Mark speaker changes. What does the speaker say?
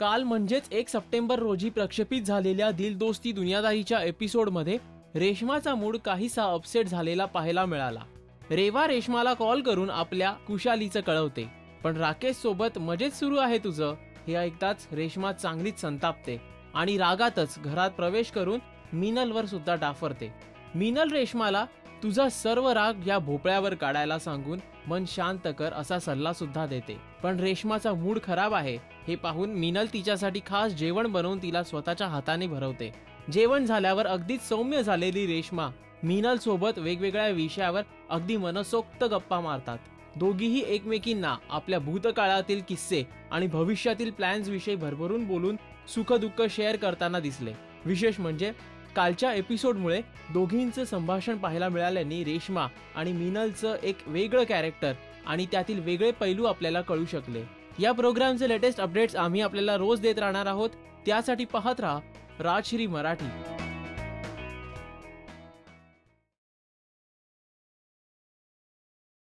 Speaker 1: काल म्हणजेच 1 सप्टेंबर रोजी प्रक्षेपित झालेल्या दिल दोस्ती दुनियादारीच्या एपिसोडमध्ये रेश्माचा मूड काहीसा अपसेट झालेला पाहायला मिळाला। रेवा रेश्माला कॉल करून आपल्या कुशालीचं कळवते, पण राकेश सोबत मजेत सुरू आहे तुझं हे ऐकताच रेश्मा चांगलीच संतापते आणि रागातच घरात प्रवेश करून मीनलवर सुद्धा डाफरते। मीनल रेश्माला तुझा सर्व राग या भोपळ्यावर काढायला सांगून मन शांत कर असा सल्ला सुद्धा देते, पण रेश्माचा मूड खराब आहे हे पाहून मीनल तिच्यासाठी खास जेवण बनवून तिला स्वतःच्या हाताने भरवते। जेवण झाल्यावर अगदीच सौम्य झालेली रेश्मा मीनल सोबत वेगवेगळ्या विषयावर अगदी मनसोक्त गप्पा मारतात। दोघीही एकमेकींना आपल्या भूतकाळातील किस्से आणि भविष्यातील प्लॅन्स विषयी भरभरून बोलून सुख दुःख शेअर करताना दिसले। विशेष म्हणजे कालच्या एपिसोडमुळे दोघींचं संभाषण पाहायला मिळाल्याने रेश्मा आणि मीनलचं एक वेगळं कॅरेक्टर आणि त्यातील वेगळे पैलू आपल्याला कळू शकले। या प्रोग्रामचे लेटेस्ट अपडेट्स आम्ही आपल्याला रोज देत राहणार आहोत, त्यासाठी पाहत राहा राजश्री मराठी।